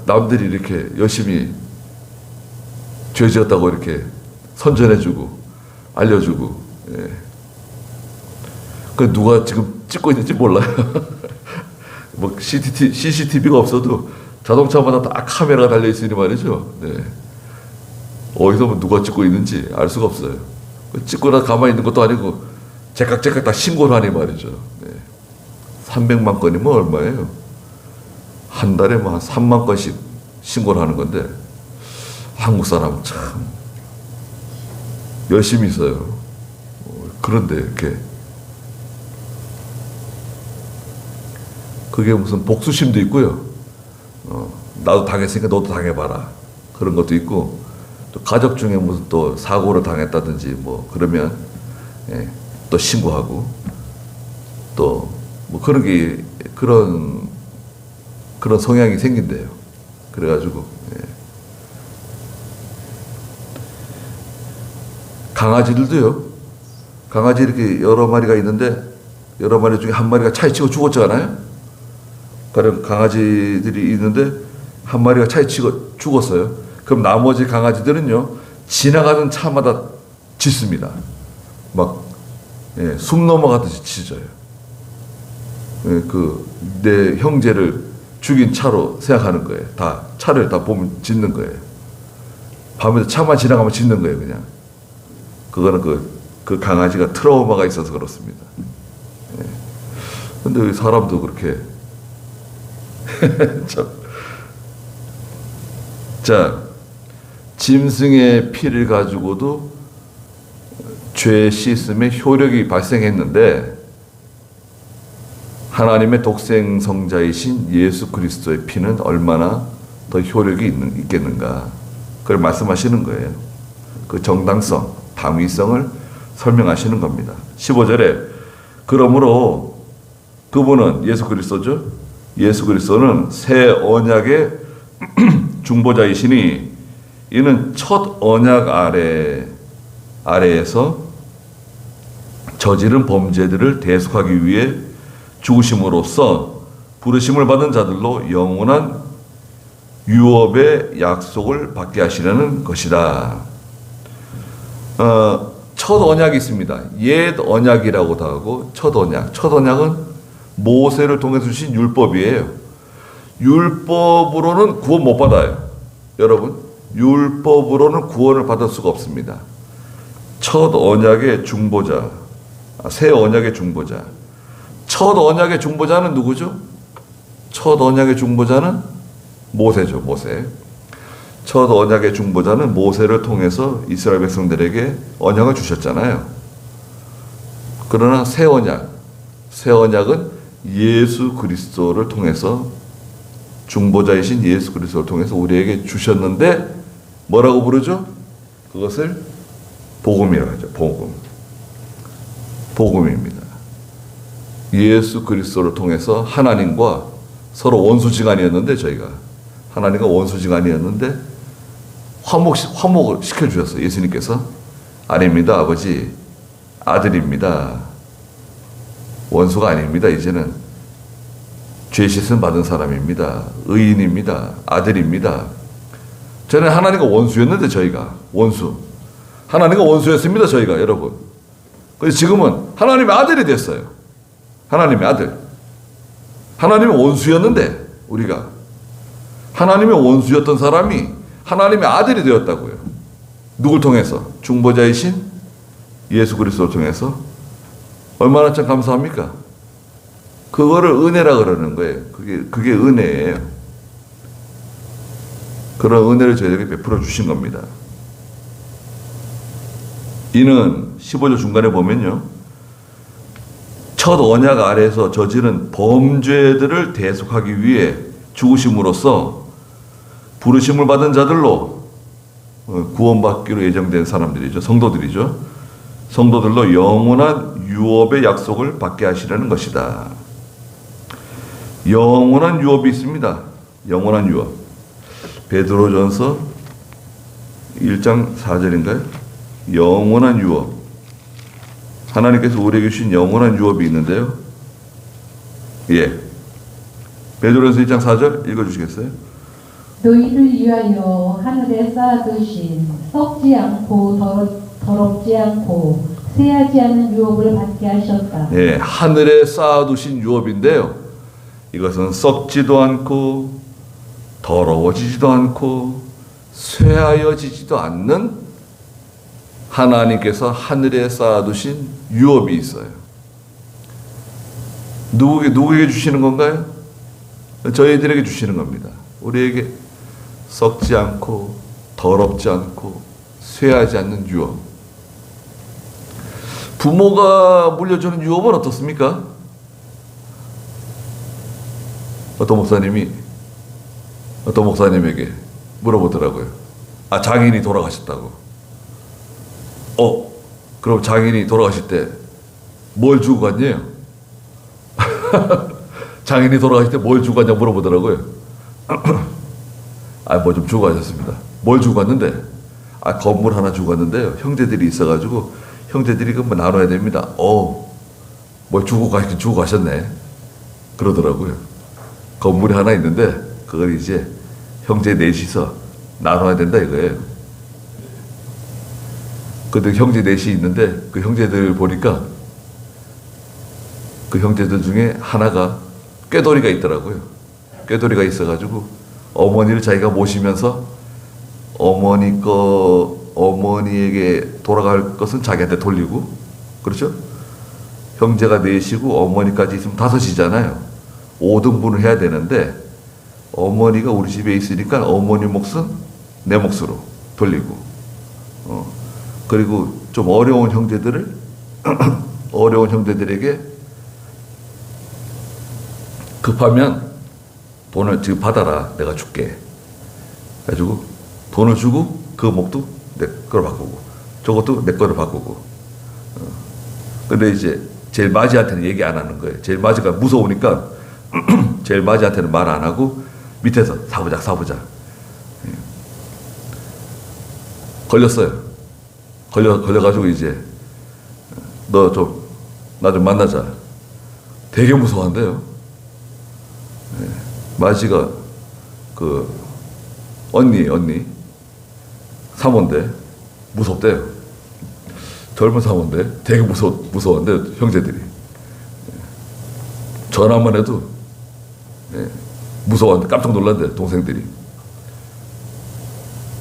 남들이 이렇게 열심히 죄 지었다고 이렇게 선전해주고 알려주고. 그 누가 지금 찍고 있는지 몰라요. 뭐 CCTV가 없어도 자동차마다 다 카메라가 달려 있으니 말이죠. 네. 어디서 뭐 누가 찍고 있는지 알 수가 없어요. 찍고 나 가만히 있는 것도 아니고 제깍제깍 다 신고를 하니 말이죠. 네. 300만 건이면 얼마예요? 한 달에 뭐 한 3만 건씩 신고를 하는 건데 한국 사람은 참 열심히 있어요. 그런데 이렇게 그게 무슨 복수심도 있고요. 나도 당했으니까 너도 당해봐라. 그런 것도 있고, 또 가족 중에 무슨 또 사고를 당했다든지 뭐 그러면 또 신고하고 또 뭐 그런 게 그런 성향이 생긴대요. 그래가지고 강아지들도요. 강아지 이렇게 여러 마리가 있는데 여러 마리 중에 한 마리가 차에 치고 죽었잖아요. 그런 강아지들이 있는데 한 마리가 차에 치고 죽었어요. 그럼 나머지 강아지들은요 지나가는 차마다 짖습니다. 막 숨 넘어가듯이 짖어요. 내 형제를 죽인 차로 생각하는 거예요. 다 차를 다 보면 짖는 거예요. 밤에 차만 지나가면 짖는 거예요. 그냥 그거는 그 강아지가 트라우마가 있어서 그렇습니다. 근데 왜 사람도 그렇게 참. 자, 짐승의 피를 가지고도 죄 씻음의 효력이 발생했는데 하나님의 독생 성자이신 예수 그리스도의 피는 얼마나 더 효력이 있겠는가, 그걸 말씀하시는 거예요. 그 정당성, 당위성을 설명하시는 겁니다. 15절에 그러므로 그분은 예수 그리스도죠. 예수 그리스도는 새 언약의 중보자이시니 이는 첫 언약 아래에서 저지른 범죄들을 대속하기 위해 죽으심으로써 부르심을 받은 자들로 영원한 유업의 약속을 받게 하시려는 것이다. 첫 언약이 있습니다. 옛 언약이라고도 하고 첫 언약. 첫 언약은 모세를 통해 주신 율법이에요. 율법으로는 구원 못 받아요. 여러분, 율법으로는 구원을 받을 수가 없습니다. 첫 언약의 중보자, 새 언약의 중보자. 첫 언약의 중보자는 누구죠? 첫 언약의 중보자는 모세죠, 모세. 첫 언약의 중보자는 모세를 통해서 이스라엘 백성들에게 언약을 주셨잖아요. 그러나 새 언약은 예수 그리스도를 통해서, 중보자이신 예수 그리스도를 통해서 우리에게 주셨는데 뭐라고 부르죠? 그것을 복음이라고 하죠. 복음입니다. 예수 그리스도를 통해서 하나님과 서로 원수지간이었는데, 저희가 하나님과 원수지간이었는데 화목을 시켜주셨어요. 예수님께서 아닙니다, 아버지, 아들입니다. 원수가 아닙니다. 이제는 죄 씻음 받은 사람입니다. 의인입니다. 아들입니다. 전에 하나님과 원수였는데, 저희가 하나님과 원수였습니다, 저희가. 여러분, 그래서 지금은 하나님의 아들이 됐어요. 하나님의 아들. 하나님의 원수였는데, 우리가 하나님의 원수였던 사람이 하나님의 아들이 되었다고요. 누굴 통해서? 중보자이신 예수 그리스도를 통해서. 얼마나 참 감사합니까? 그거를 은혜라 그러는 거예요. 그게 은혜예요. 그런 은혜를 저희에게 베풀어 주신 겁니다. 이는 15절 중간에 보면요, 첫 언약 아래에서 저지른 범죄들을 대속하기 위해 죽으심으로써 부르심을 받은 자들로, 구원받기로 예정된 사람들이죠. 성도들로 영원한 유업의 약속을 받게 하시려는 것이다. 영원한 유업이 있습니다. 영원한 유업. 베드로전서 1장 4절인가요? 영원한 유업. 하나님께서 우리에게 주신 영원한 유업이 있는데요. 예. 베드로전서 1장 4절 읽어주시겠어요? 너희를 위하여 하늘에 쌓아두신 썩지 않고 더럽지 않고 쇠하지 않는 유업을 받게 하셨다. 예, 하늘에 쌓아두신 유업인데요. 이것은 썩지도 않고 더러워지지도 않고 쇠하여지지도 않는 하나님께서 하늘에 쌓아두신 유업이 있어요. 누구에게 주시는 건가요? 저희들에게 주시는 겁니다. 우리에게 썩지 않고 더럽지 않고 쇠하지 않는 유업. 부모가 물려주는 유업은 어떻습니까? 어떤 목사님에게 물어보더라고요. 장인이 돌아가셨다고. 그럼 장인이 돌아가실 때 뭘 주고 갔냐요? 장인이 돌아가실 때 뭘 주고 갔냐 물어보더라고요. 뭐 좀 주고 가셨습니다. 뭘 주고 갔는데? 건물 하나 주고 갔는데요. 형제들이 있어가지고 형제들이 뭐 나눠야 됩니다. 뭘 주고 가셨네. 그러더라고요. 건물이 하나 있는데 그걸 이제 형제 넷이서 나눠야 된다 이거예요. 근데 형제 넷이 있는데 그 형제들 보니까 그 형제들 중에 하나가 꾀돌이가 있더라고요. 꾀돌이가 있어가지고 어머니를 자기가 모시면서 어머니에게 돌아갈 것은 자기한테 돌리고, 그렇죠? 형제가 넷이고 어머니까지 있으면 다섯이잖아요. 5등분을 해야 되는데 어머니가 우리 집에 있으니까 어머니 몫은 내 몫으로 돌리고 그리고 좀 어려운 형제들을 어려운 형제들에게 급하면 돈을 지금 받아라, 내가 줄게. 가지고 돈을 주고 그 몫도 내 거로 바꾸고 저것도 내 거로 바꾸고. 근데 이제 제일 맞이한테는 얘기 안 하는 거예요. 제일 맞이가 무서우니까 제일 맞이한테는 말 안 하고 밑에서 사보자. 걸렸어요. 걸려가지고 이제 너 좀 나 좀 만나자. 되게 무서워한대요. 마지가 그 언니 사모인데 무섭대요. 젊은 사모인데 되게 무서운데 형제들이 전화만 해도 무서워한데 깜짝 놀란대 동생들이.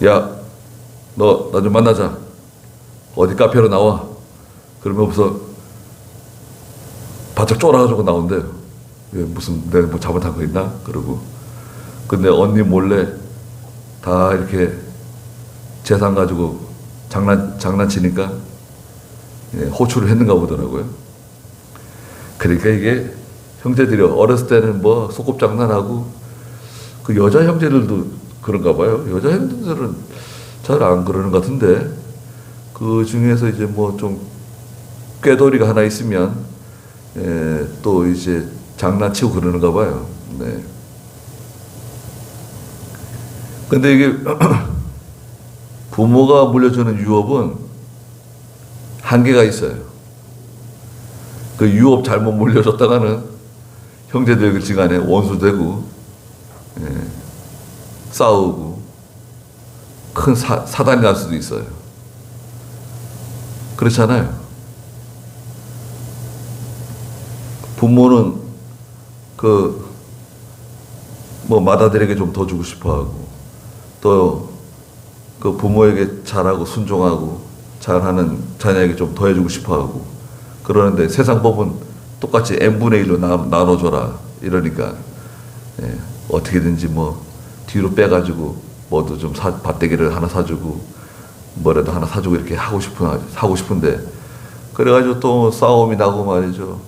야, 너 나 좀 만나자. 어디 카페로 나와. 그러면 벌써 바짝 쫄아가지고 나온대요. 무슨 내가 뭐 잘못한 거 있나? 그러고. 근데 언니 몰래 다 이렇게 재산 가지고 장난치니까 호출을 했는가 보더라고요. 그러니까 이게 형제들이 어렸을 때는 뭐 소꿉장난하고 그 여자 형제들도 그런가 봐요. 여자 형제들은 잘 안 그러는 것 같은데 그 중에서 이제 뭐 좀 꾀돌이가 하나 있으면 또 이제 장난치고 그러는가 봐요. 네. 근데 이게 부모가 물려주는 유업은 한계가 있어요. 그 유업 잘못 물려줬다가는 형제들 지간에 원수되고 싸우고 큰 사단이 날 수도 있어요. 그렇잖아요. 부모는 뭐 맏아들에게 좀 더 주고 싶어하고 또 그 부모에게 잘하고 순종하고 잘하는 자녀에게 좀 더 해주고 싶어하고 그러는데 세상 법은 똑같이 n분의 1로 나눠줘라 이러니까 어떻게든지 뭐 뒤로 빼가지고 뭐도 좀 밭대기를 하나 사주고 뭐라도 하나 사주고 이렇게 하고 싶은데 그래가지고 또 싸움이 나고 말이죠.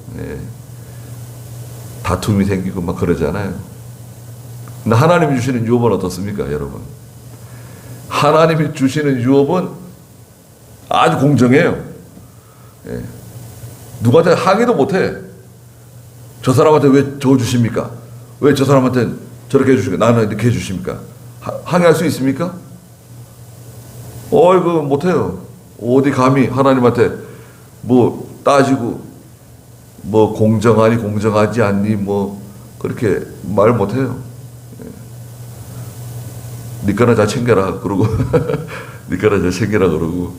다툼이 생기고 막 그러잖아요. 근데 하나님이 주시는 유업은 어떻습니까, 여러분? 하나님이 주시는 유업은 아주 공정해요. 누구한테 항의도 못해. 저 사람한테 왜 저거 주십니까? 왜 저 사람한테 저렇게 해주십니까? 나는 이렇게 해주십니까? 항의할 수 있습니까? 이거 못해요. 어디 감히 하나님한테 뭐 따지고 뭐 공정하니 공정하지 않니 뭐 그렇게 말 못해요. 네 거나 잘 챙겨라 그러고 네 거나 잘 챙겨라 그러고.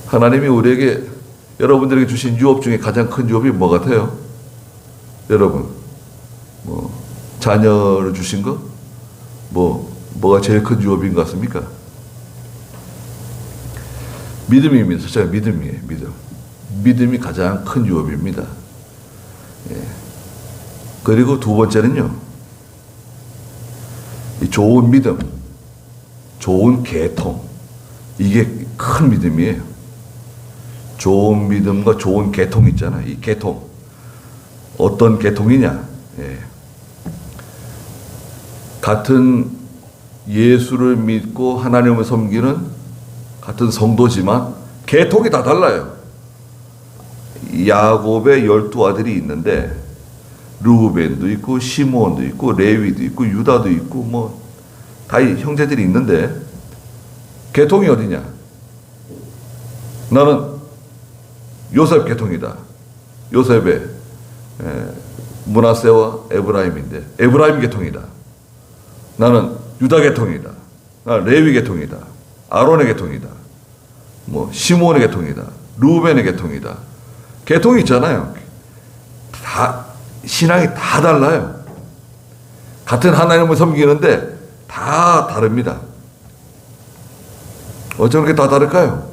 하나님이 우리에게 여러분들에게 주신 유업 중에 가장 큰 유업이 뭐 같아요? 여러분 뭐 자녀를 주신 거? 뭐가 제일 큰 유업인 것 같습니까? 믿음입니다. 진짜 믿음이에요. 믿음이 가장 큰 유업입니다. 그리고 두 번째는요, 이 좋은 믿음, 좋은 계통, 이게 큰 믿음이에요. 좋은 믿음과 좋은 계통 있잖아요. 이 계통 어떤 계통이냐? 같은 예수를 믿고 하나님을 섬기는 같은 성도지만 계통이 다 달라요. 야곱의 12아들이 있는데 르우벤도 있고 시므온도 있고 레위도 있고 유다도 있고 뭐 다 형제들이 있는데 계통이 어디냐? 나는 요셉 계통이다. 요셉의 므낫세와 에브라임인데 에브라임 계통이다. 나는 유다 계통이다. 나는 레위 계통이다. 아론의 계통이다. 뭐 시므온의 계통이다. 르우벤의 계통이다. 계통이 있잖아요. 다 신앙이 다 달라요. 같은 하나님을 섬기는데 다 다릅니다. 어쩜 그렇게 다 다를까요?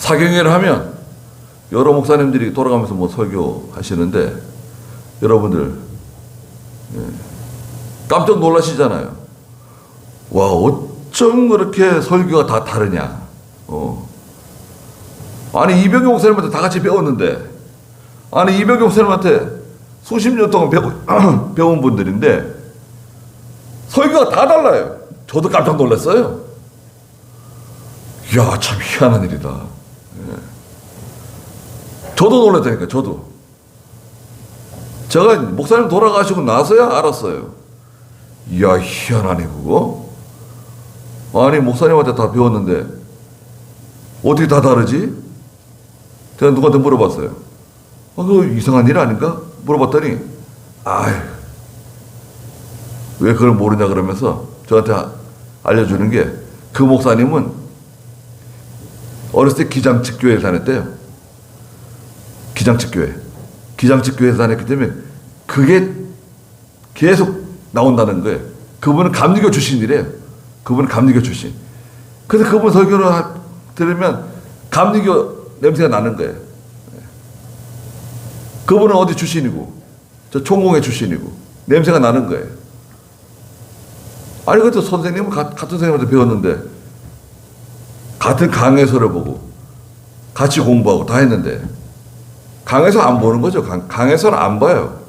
사경회를 하면 여러 목사님들이 돌아가면서 뭐 설교하시는데 여러분들 깜짝 놀라시잖아요. 와, 어쩜 그렇게 설교가 다 다르냐. 아니 이병규 목사님한테 다 같이 배웠는데, 아니 이병규 목사님한테 수십 년 동안 배운 분들인데 설교가 다 달라요. 저도 깜짝 놀랐어요. 이야, 참 희한한 일이다. 저도 놀랐다니까, 저도. 제가 목사님 돌아가시고 나서야 알았어요. 이야, 희한하네, 그거. 아니, 목사님한테 다 배웠는데, 어떻게 다 다르지? 제가 누구한테 물어봤어요. 그거 이상한 일 아닌가? 물어봤더니, 아유, 왜 그걸 모르냐 그러면서 저한테 알려주는 게, 그 목사님은 어렸을 때 기장측 교회에 다녔대요. 기장측 교회에서 다녔기 때문에 그게 계속 나온다는 거예요. 그분은 감리교 출신이래요. 그분은 감리교 출신. 그래서 그분 설교를 들으면 감리교 냄새가 나는 거예요. 그분은 어디 출신이고, 저 총공회 출신이고, 냄새가 나는 거예요. 아니, 그것도 선생님은 같은 선생님한테 배웠는데, 같은 강해서를 보고, 같이 공부하고 다 했는데, 강해서 안 보는 거죠. 강해서는 안 봐요.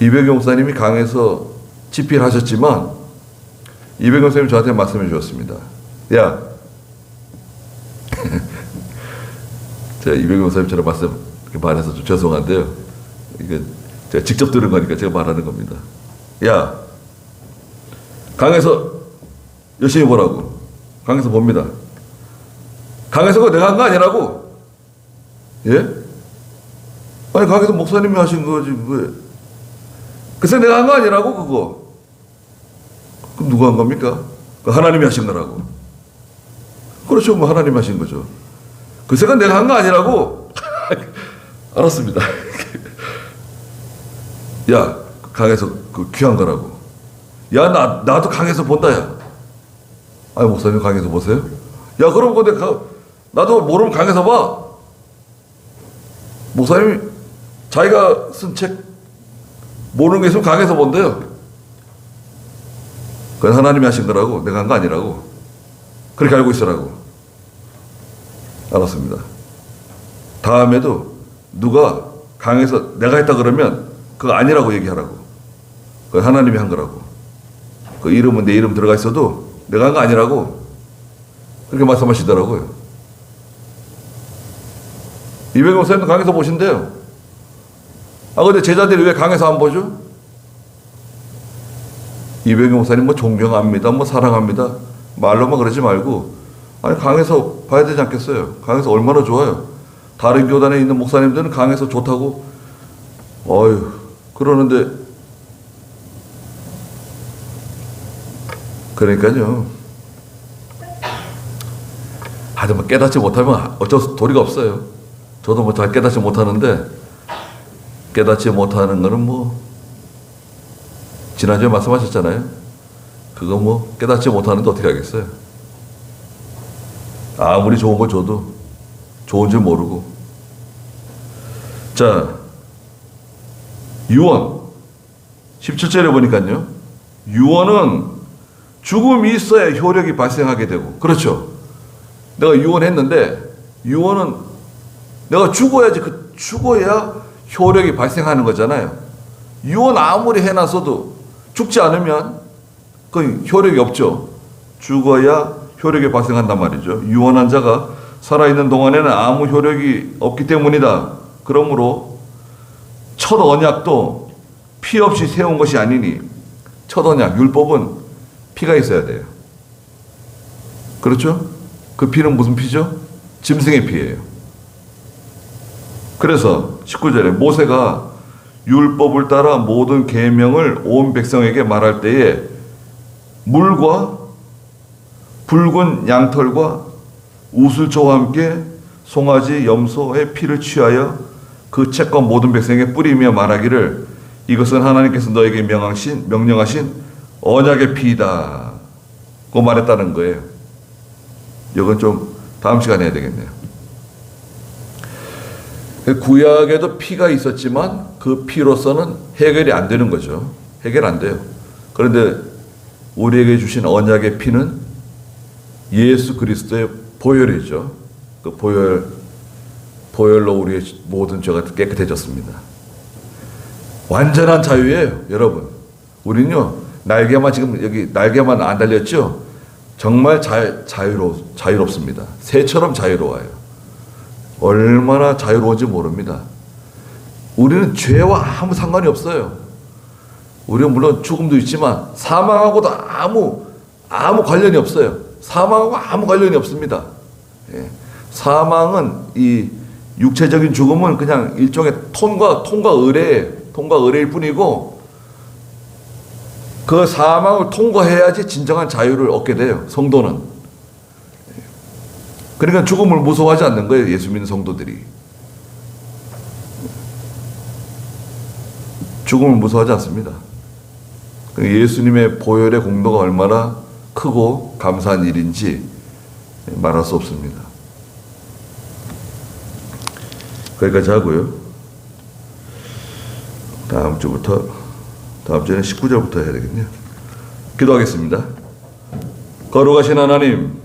이병규 목사님이 강해서 집필 하셨지만, 이병규 목사님이 저한테 말씀해 주셨습니다. 야, 제가 이병규 목사님처럼 말해서 좀 죄송한데요. 이게 제가 직접 들은 거니까 제가 말하는 겁니다. 야, 강해서 열심히 보라고. 강해서 봅니다. 강해서가 내가 한 거 아니라고. 예? 아니, 강해서 목사님이 하신 거지, 왜? 글쎄, 내가 한 거 아니라고, 그거. 그럼 누가 한 겁니까? 하나님이 하신 거라고. 그렇죠, 뭐 하나님이 하신 거죠. 글쎄가 내가 한 거 아니라고. 알았습니다. 야, 강해서 그 귀한 거라고. 야, 나도 강해서 본다, 야. 아니, 목사님 강해서 보세요? 야, 그럼 근데 나도 모르면 강해서 봐. 목사님이 자기가 쓴 책 모르는 게 있으면 강해서 본대요. 그건 하나님이 하신 거라고. 내가 한 거 아니라고. 그렇게 알고 있으라고. 알았습니다. 다음에도 누가 강해서 내가 했다 그러면 그거 아니라고 얘기하라고. 그건 하나님이 한 거라고. 그 이름은 내 이름 들어가 있어도 내가 한 거 아니라고. 그렇게 말씀하시더라고요. 이병규 목사님도 강해서 보신대요. 근데 제자들이 왜 강해서 안 보죠? 이병규 목사님 뭐 존경합니다, 뭐 사랑합니다, 말로만 그러지 말고, 아니, 강해서 봐야 되지 않겠어요? 강해서 얼마나 좋아요. 다른 교단에 있는 목사님들은 강해서 좋다고, 그러는데, 그러니까요. 하여튼 뭐 깨닫지 못하면 어쩔 도리가 없어요. 저도 뭐 잘 깨닫지 못하는데, 깨닫지 못하는 거는 뭐, 지난주에 말씀하셨잖아요. 그거 뭐 깨닫지 못하는데 어떻게 하겠어요? 아무리 좋은 걸 줘도 좋은 줄 모르고. 자, 유언 17절에 보니까요, 유언은 죽음이 있어야 효력이 발생하게 되고, 그렇죠? 내가 유언했는데, 유언은 내가 죽어야지, 죽어야 효력이 발생하는 거잖아요. 유언 아무리 해놨어도 죽지 않으면 그 효력이 없죠. 죽어야 효력이 발생한단 말이죠. 유언한 자가 살아있는 동안에는 아무 효력이 없기 때문이다. 그러므로 첫 언약도 피 없이 세운 것이 아니니, 첫 언약, 율법은 피가 있어야 돼요. 그렇죠? 그 피는 무슨 피죠? 짐승의 피예요. 그래서 19절에 모세가 율법을 따라 모든 계명을 온 백성에게 말할 때에 물과 붉은 양털과 우슬초와 함께 송아지 염소의 피를 취하여 그 책과 모든 백성에게 뿌리며 말하기를 이것은 하나님께서 너에게 명령하신 언약의 피이다 고 말했다는 거예요. 이건 좀 다음 시간에 해야 되겠네요. 구약에도 피가 있었지만 그 피로서는 해결이 안 되는 거죠. 해결 안 돼요. 그런데 우리에게 주신 언약의 피는 예수 그리스도의 보혈이죠. 그 보혈로 우리의 모든 죄가 깨끗해졌습니다. 완전한 자유예요, 여러분. 우리는요, 날개만 지금 여기 날개만 안 달렸죠? 정말 자유롭습니다. 새처럼 자유로워요. 얼마나 자유로운지 모릅니다. 우리는 죄와 아무 상관이 없어요. 우리는 물론 죽음도 있지만 사망하고도 아무 관련이 없어요. 사망하고 아무 관련이 없습니다. 예. 사망은 이 육체적인 죽음은 그냥 일종의 통과 의례일 뿐이고, 그 사망을 통과해야지 진정한 자유를 얻게 돼요, 성도는. 그러니까 죽음을 무서워하지 않는 거예요, 예수 믿는 성도들이. 죽음을 무서워하지 않습니다. 예수님의 보혈의 공로가 얼마나 크고 감사한 일인지 말할 수 없습니다. 거기까지 하고요. 다음 주에는 19절부터 해야 되겠네요. 기도하겠습니다. 거룩하신 하나님,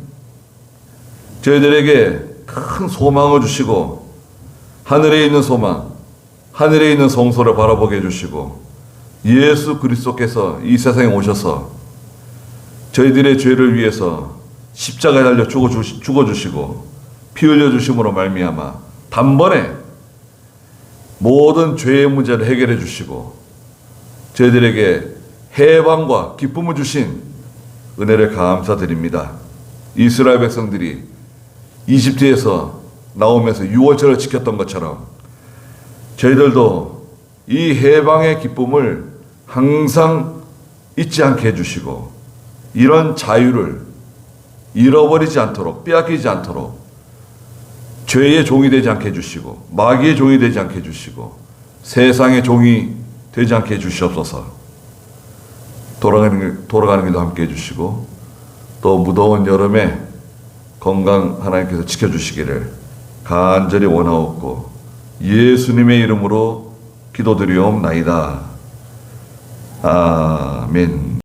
저희들에게 큰 소망을 주시고 하늘에 있는 소망, 하늘에 있는 성소를 바라보게 해주시고 예수 그리스도께서 이 세상에 오셔서 저희들의 죄를 위해서 십자가에 달려 죽어주시고 피 흘려주심으로 말미암아 단번에 모든 죄의 문제를 해결해 주시고 저희들에게 해방과 기쁨을 주신 은혜를 감사드립니다. 이스라엘 백성들이 이집트에서 나오면서 유월절을 지켰던 것처럼 저희들도 이 해방의 기쁨을 항상 잊지 않게 해주시고 이런 자유를 잃어버리지 않도록, 빼앗기지 않도록 죄의 종이 되지 않게 해주시고 마귀의 종이 되지 않게 해주시고 세상의 종이 되지 않게 해주시옵소서. 돌아가는 길도 함께 해주시고 또 무더운 여름에 건강 하나님께서 지켜주시기를 간절히 원하옵고 예수님의 이름으로 기도드리옵나이다. 아멘.